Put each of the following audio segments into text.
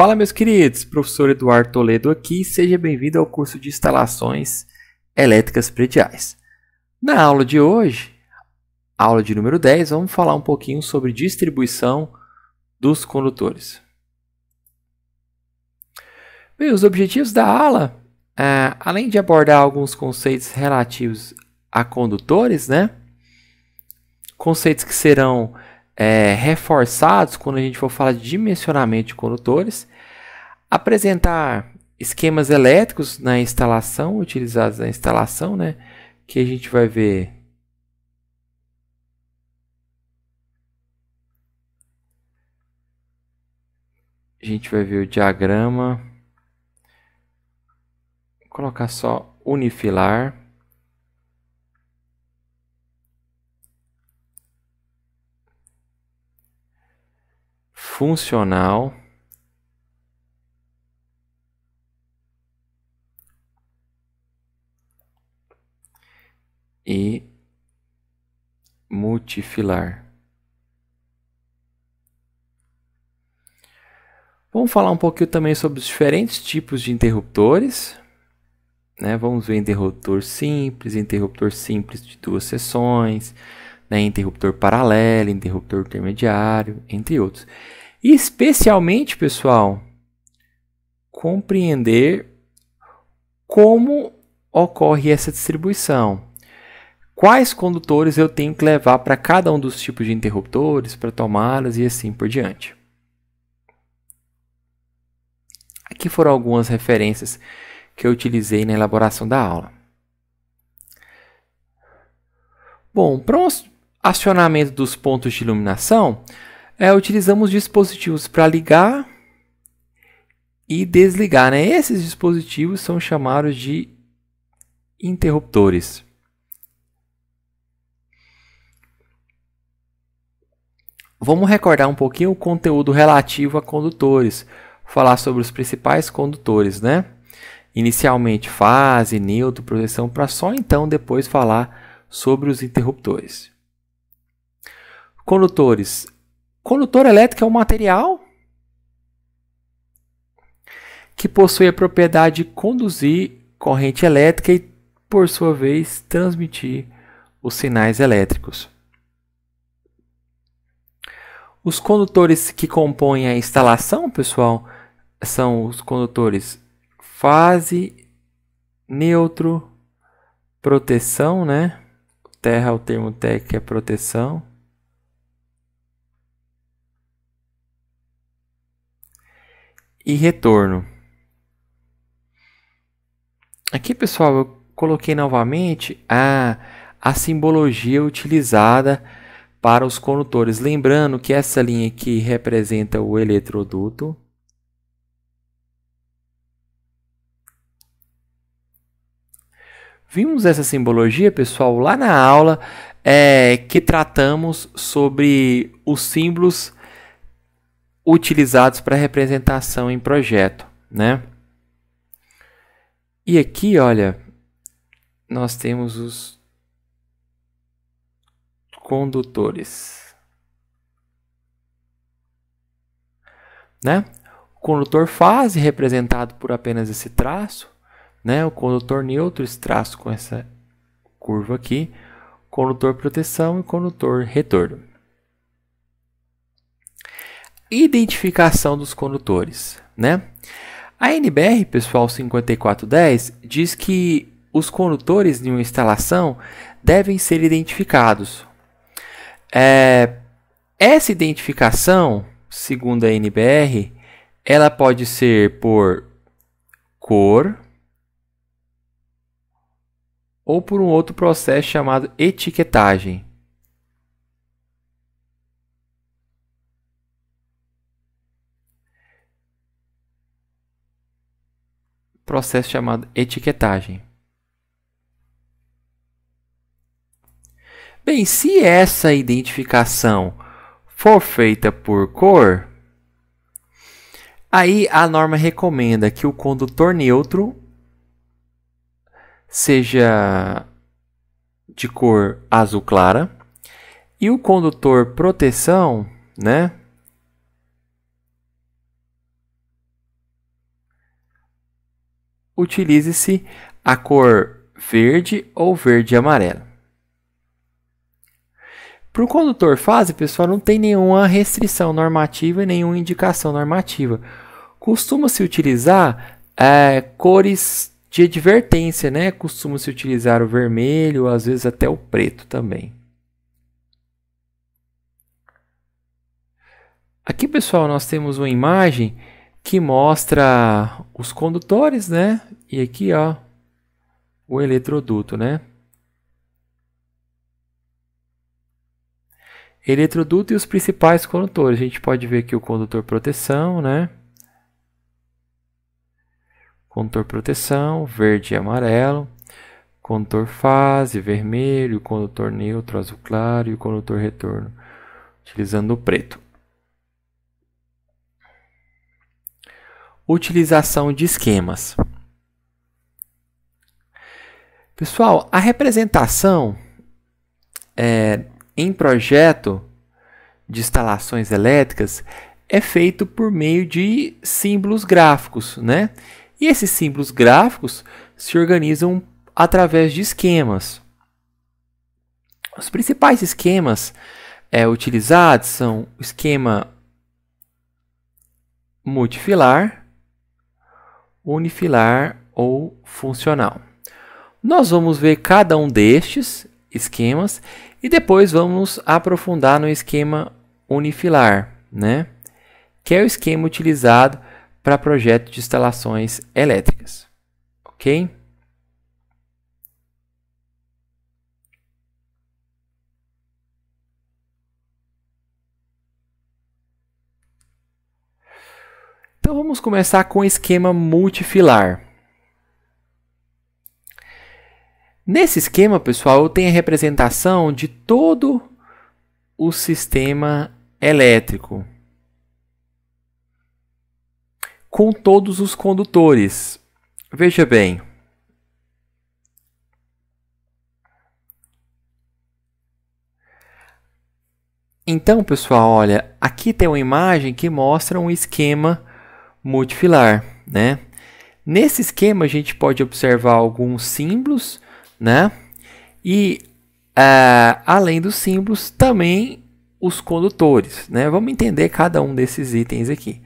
Fala, meus queridos, professor Eduardo Toledo aqui, seja bem-vindo ao curso de instalações elétricas prediais. Na aula de hoje, aula de número 10, vamos falar um pouquinho sobre distribuição dos condutores. Bem, os objetivos da aula, além de abordar alguns conceitos relativos a condutores, conceitos que serão reforçados quando a gente for falar de dimensionamento de condutores, apresentar esquemas elétricos na instalação, utilizados na instalação, que a gente vai ver o diagrama, vou colocar só unifilar. Funcional e multifilar. Vamos falar um pouquinho também sobre os diferentes tipos de interruptores. Vamos ver interruptor simples de duas seções, interruptor paralelo, interruptor intermediário, entre outros. E especialmente, pessoal, compreender como ocorre essa distribuição. Quais condutores eu tenho que levar para cada um dos tipos de interruptores, para tomadas e assim por diante. Aqui foram algumas referências que eu utilizei na elaboração da aula. Bom, para o acionamento dos pontos de iluminação, utilizamos dispositivos para ligar e desligar. Esses dispositivos são chamados de interruptores. Vamos recordar um pouquinho o conteúdo relativo a condutores. Falar sobre os principais condutores, Inicialmente fase, neutro, proteção, para só então depois falar sobre os interruptores. Condutores. Condutor elétrico é um material que possui a propriedade de conduzir corrente elétrica e, por sua vez, transmitir os sinais elétricos. Os condutores que compõem a instalação, pessoal, são os condutores fase, neutro, proteção, Terra, o termo técnico é proteção. E retorno. Aqui, pessoal, eu coloquei novamente a simbologia utilizada para os condutores. Lembrando que essa linha aqui representa o eletroduto. Vimos essa simbologia, pessoal, lá na aula que tratamos sobre os símbolos utilizados para representação em projeto, E aqui, olha, nós temos os condutores, O condutor fase, representado por apenas esse traço, O condutor neutro, esse traço com essa curva aqui, condutor proteção e condutor retorno. Identificação dos condutores, A NBR, pessoal, 5410 diz que os condutores de uma instalação devem ser identificados. Essa identificação, segundo a NBR, ela pode ser por cor ou por um outro processo chamado etiquetagem. Processo chamado etiquetagem. Bem, se essa identificação for feita por cor, aí a norma recomenda que o condutor neutro seja de cor azul clara e o condutor proteção, utilize-se a cor verde ou verde e amarelo. Para o condutor fase, pessoal, não tem nenhuma restrição normativa e nenhuma indicação normativa. Costuma-se utilizar cores de advertência, né? Costuma-se utilizar o vermelho, às vezes até o preto também. Aqui, pessoal, nós temos uma imagem que mostra os condutores, né? E aqui, ó, o eletroduto, né? Eletroduto e os principais condutores. A gente pode ver aqui o condutor proteção, né? Condutor proteção, verde e amarelo. Condutor fase, vermelho. Condutor neutro, azul claro. E o condutor retorno, utilizando o preto. Utilização de esquemas. Pessoal, a representação em projeto de instalações elétricas é feito por meio de símbolos gráficos, né? E esses símbolos gráficos se organizam através de esquemas. Os principais esquemas utilizados são o esquema multifilar, unifilar ou funcional. Nós vamos ver cada um destes esquemas e depois vamos aprofundar no esquema unifilar, né? Que é o esquema utilizado para projeto de instalações elétricas, ok? Então vamos começar com o esquema multifilar. Nesse esquema, pessoal, eu tenho a representação de todo o sistema elétrico, com todos os condutores. Veja bem. Então, pessoal, olha, aqui tem uma imagem que mostra um esquema multifilar, né? Nesse esquema, a gente pode observar alguns símbolos, né? E, além dos símbolos, também os condutores, né? Vamos entender cada um desses itens aqui.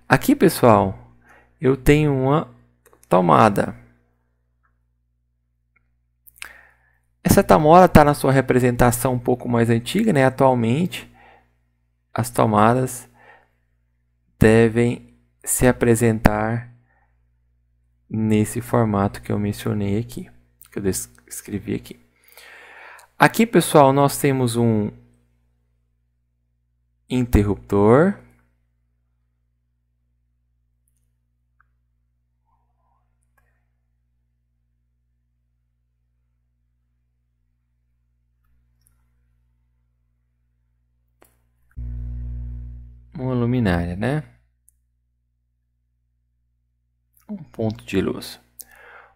Aqui, pessoal, eu tenho uma tomada. Essa tomada está na sua representação um pouco mais antiga, né? Atualmente, as tomadas devem se apresentar nesse formato que eu mencionei aqui, que eu escrevi aqui. Aqui, pessoal, nós temos um interruptor. Uma luminária, né? Um ponto de luz.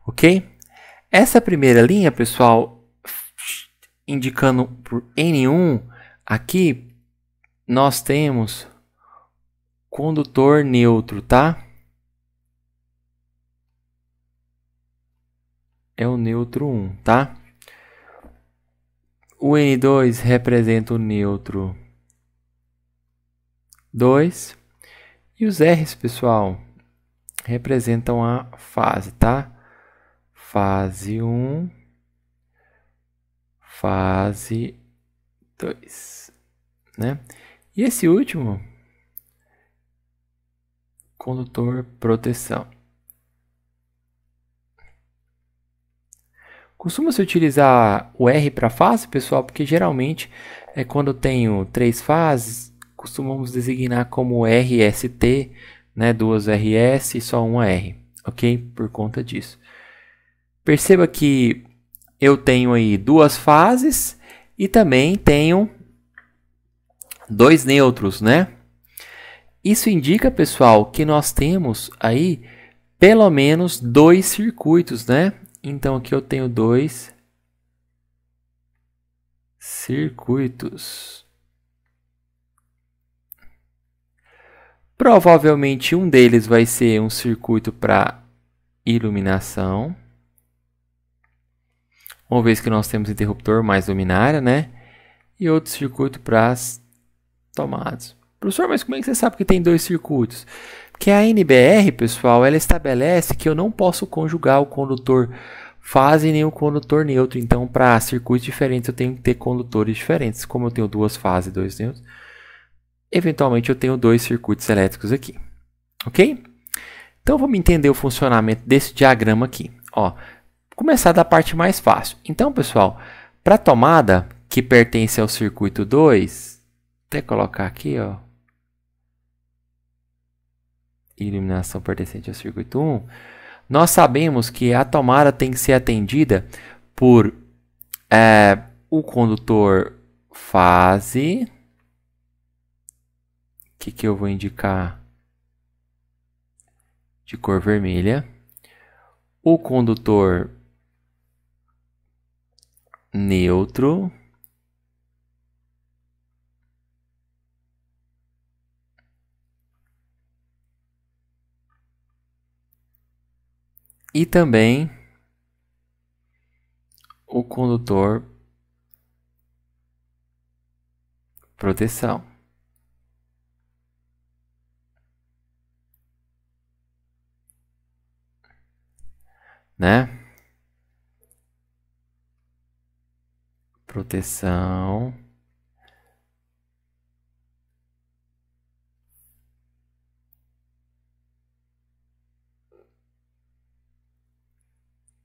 Ok? Essa primeira linha, pessoal, indicando por N1, aqui nós temos condutor neutro, tá? É o neutro 1, tá? O N2 representa o neutro 2. E os R's, pessoal, representam a fase, tá? Fase 1, fase 2, né? E esse último, condutor proteção. Costuma-se utilizar o R para fase, pessoal, porque geralmente quando eu tenho 3 fases, costumamos designar como RST, né? 2 RS e só uma R, ok? Por conta disso. Perceba que eu tenho aí 2 fases e também tenho 2 neutros, né? Isso indica, pessoal, que nós temos aí pelo menos 2 circuitos, né? Então aqui eu tenho 2 circuitos. Provavelmente um deles vai ser um circuito para iluminação. Uma vez que nós temos interruptor mais luminária, né? E outro circuito para as tomadas. Professor, mas como é que você sabe que tem dois circuitos? Porque a NBR, pessoal, ela estabelece que eu não posso conjugar o condutor fase nem o condutor neutro. Então, para circuitos diferentes, eu tenho que ter condutores diferentes. Como eu tenho duas fases e dois neutros, eventualmente eu tenho dois circuitos elétricos aqui. Ok? Então, vamos entender o funcionamento desse diagrama aqui. Ó, vou começar da parte mais fácil. Então, pessoal, para a tomada que pertence ao circuito 2, até colocar aqui, ó, iluminação pertencente ao circuito 1, nós sabemos que a tomada tem que ser atendida por o condutor fase, que eu vou indicar de cor vermelha, o condutor neutro, e também o condutor proteção. Né? Proteção.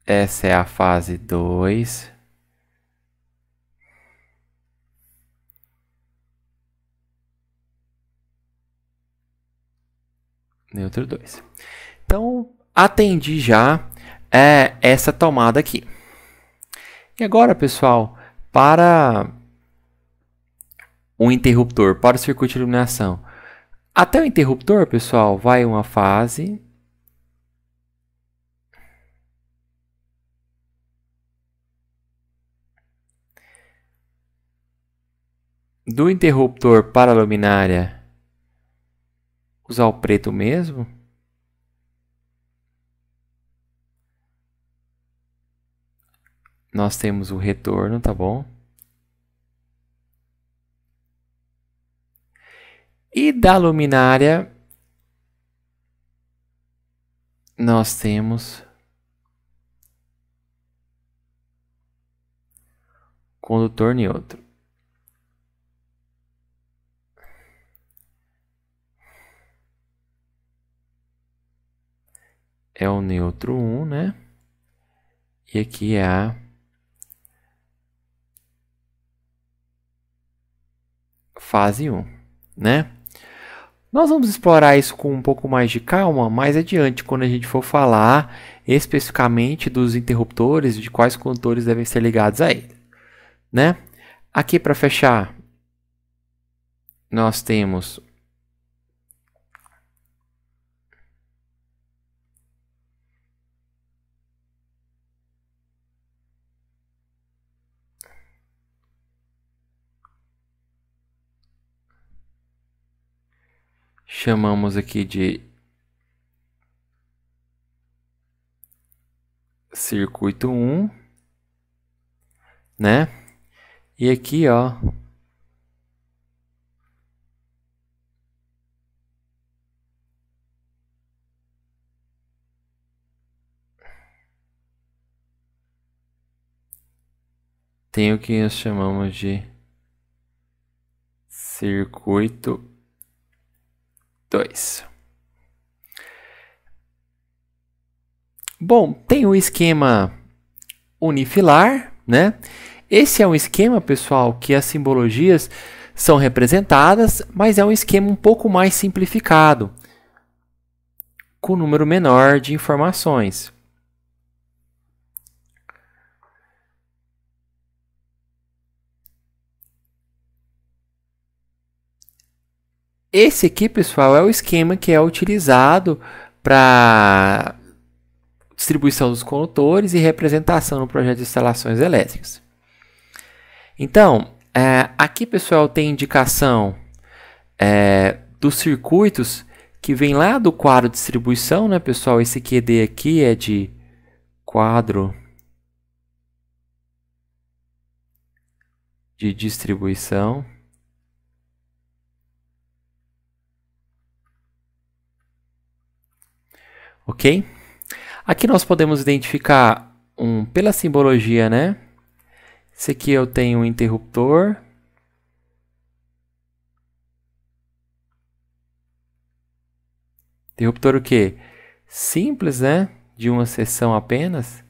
Essa é a fase 2. Neutro 2. Então, atendi já essa tomada aqui. E agora, pessoal, para o interruptor, para o circuito de iluminação. Até o interruptor, pessoal, vai uma fase. Do interruptor para a luminária, usar o preto mesmo. Nós temos o retorno, tá bom? E da luminária, nós temos condutor neutro. É o neutro 1, né? E aqui é a fase 1, né? Nós vamos explorar isso com um pouco mais de calma mais adiante, quando a gente for falar especificamente dos interruptores, de quais condutores devem ser ligados a ele, né? Aqui para fechar, nós temos chamamos aqui de circuito 1, né? E aqui, ó, tem o que nós chamamos de circuito 2. Bom, tem o esquema unifilar, né? Esse é um esquema, pessoal, que as simbologias são representadas, mas é um esquema um pouco mais simplificado, com um número menor de informações. Esse aqui, pessoal, é o esquema que é utilizado para distribuição dos condutores e representação no projeto de instalações elétricas. Então, aqui, pessoal, tem indicação dos circuitos que vem lá do quadro de distribuição, né, pessoal? Esse QD aqui é de quadro de distribuição. Ok? Aqui nós podemos identificar pela simbologia, né? Esse aqui eu tenho um interruptor. Interruptor o quê? Simples, né? De uma seção apenas.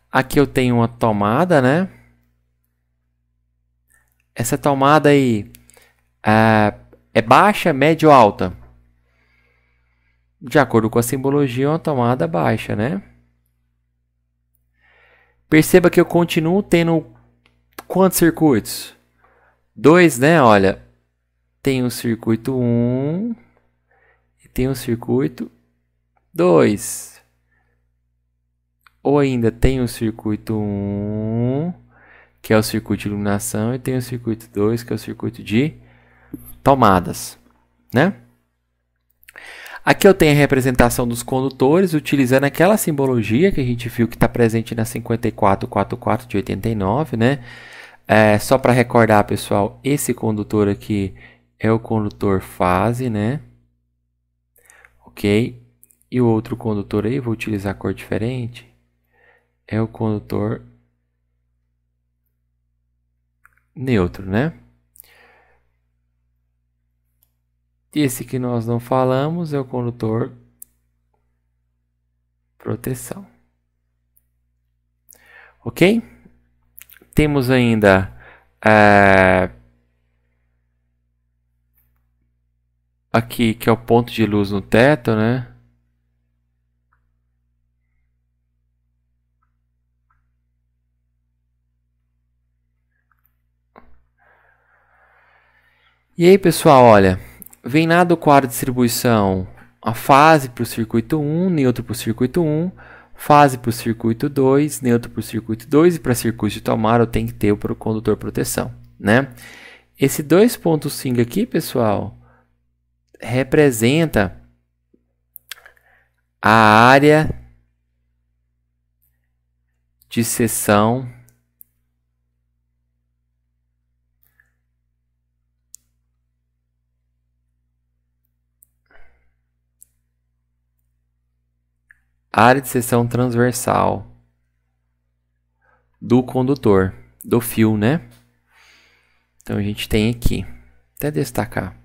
Aqui eu tenho uma tomada, né? Essa tomada aí é baixa, média ou alta? De acordo com a simbologia, é uma tomada baixa, né? Perceba que eu continuo tendo quantos circuitos? 2, né? Olha, tem o circuito 1 e tem o circuito 2. Ou ainda tem o circuito 1, que é o circuito de iluminação, e tem o circuito 2, que é o circuito de tomadas, né? Aqui eu tenho a representação dos condutores, utilizando aquela simbologia que a gente viu que está presente na 5444 de 89, né? Só para recordar, pessoal, esse condutor aqui é o condutor fase, né? Ok? E o outro condutor aí, vou utilizar cor diferente, é o condutor neutro, né? Esse que nós não falamos é o condutor proteção. Ok? Temos ainda aqui que é o ponto de luz no teto, né? E aí, pessoal, olha, vem lá do quadro de distribuição a fase para o circuito 1, neutro para o circuito 1, fase para o circuito 2, neutro para o circuito 2 e para circuito de tomada eu tenho que ter o condutor proteção, né? Esse 2.5 aqui, pessoal, representa a área de seção transversal do condutor, do fio, né? Então a gente tem aqui, até destacar.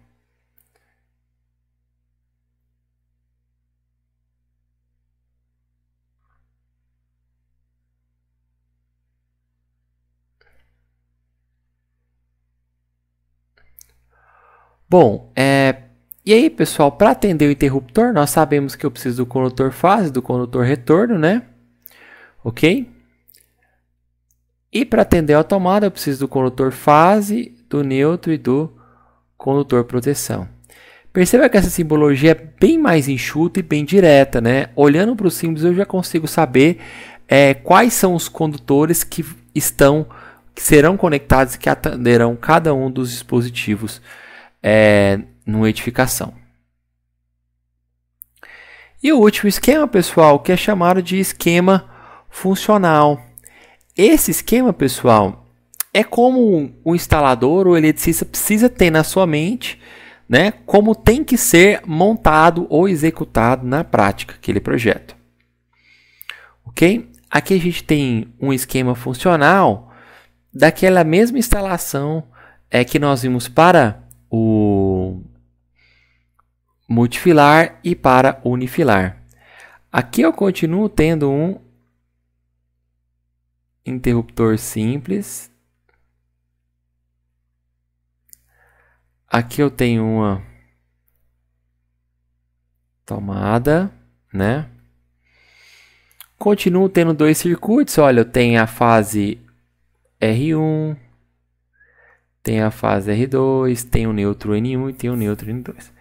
Bom, e aí, pessoal, para atender o interruptor, nós sabemos que eu preciso do condutor fase, do condutor retorno, né? Ok? E para atender a tomada, eu preciso do condutor fase, do neutro e do condutor proteção. Perceba que essa simbologia é bem mais enxuta e bem direta, né? Olhando para os símbolos, eu já consigo saber quais são os condutores que serão conectados e que atenderão cada um dos dispositivos numa edificação. E o último esquema, pessoal, que é chamado de esquema funcional. Esse esquema, pessoal, é como o instalador ou eletricista precisa ter na sua mente, né, como tem que ser montado ou executado na prática aquele projeto. Ok? Aqui a gente tem um esquema funcional daquela mesma instalação que nós vimos para o multifilar e para o unifilar. Aqui eu continuo tendo um interruptor simples. Aqui eu tenho uma tomada, né? Continuo tendo dois circuitos. Olha, eu tenho a fase R1, tenho a fase R2, tenho o neutro N1 e tenho o neutro N2.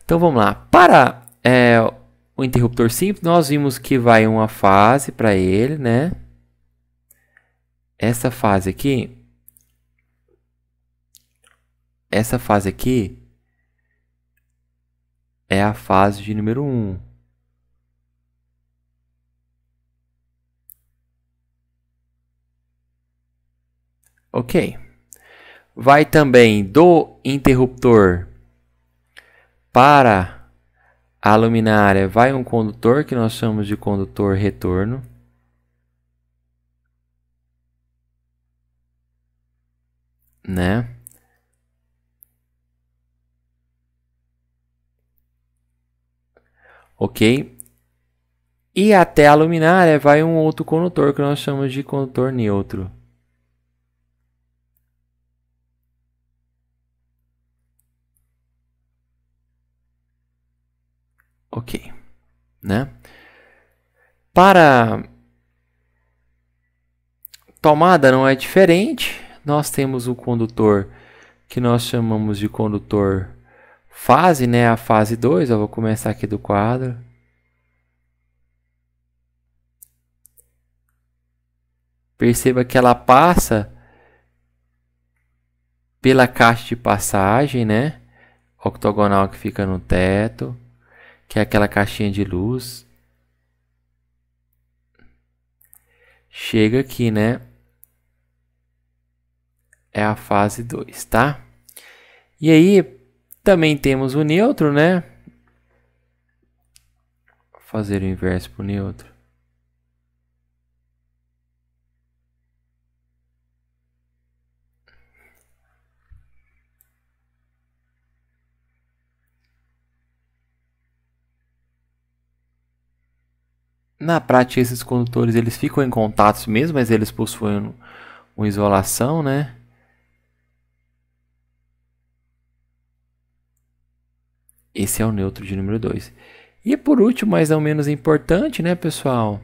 Então vamos lá. Para o interruptor simples, nós vimos que vai uma fase para ele, né? Essa fase aqui é a fase de número 1. Ok. Vai também do interruptor para a luminária, vai um condutor que nós chamamos de condutor retorno. Né? Ok? E até a luminária vai um outro condutor que nós chamamos de condutor neutro. Ok, né? Para tomada não é diferente. Nós temos o condutor que nós chamamos de condutor fase, né? A fase 2. Eu vou começar aqui do quadro. Perceba que ela passa pela caixa de passagem, né? Octogonal que fica no teto, que é aquela caixinha de luz. Chega aqui, né? É a fase 2, tá? E aí, também temos o neutro, né? Vou fazer o inverso para o neutro. Na prática, esses condutores eles ficam em contatos mesmo, mas eles possuem uma isolação, né? Esse é o neutro de número 2. E por último, mas não menos importante, né, pessoal?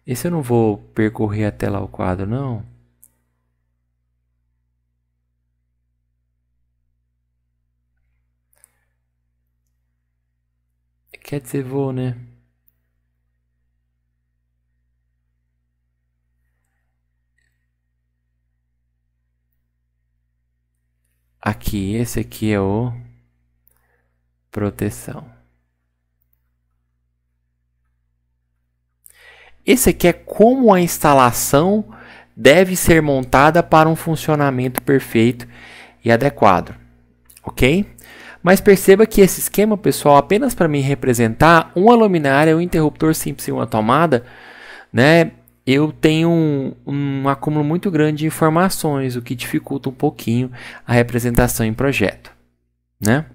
Esse eu não vou percorrer até lá o quadro, não. Quer dizer, vou, né? Aqui, esse aqui é o proteção. Esse aqui é como a instalação deve ser montada para um funcionamento perfeito e adequado, ok? Mas perceba que esse esquema, pessoal, apenas para me representar uma luminária, um interruptor simples e uma tomada, né? Eu tenho um acúmulo muito grande de informações, o que dificulta um pouquinho a representação em projeto, né?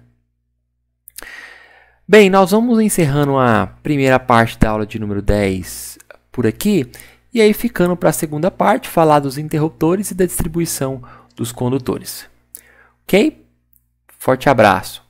Bem, nós vamos encerrando a primeira parte da aula de número 10 por aqui, e aí ficando para a segunda parte, falar dos interruptores e da distribuição dos condutores. Ok? Forte abraço!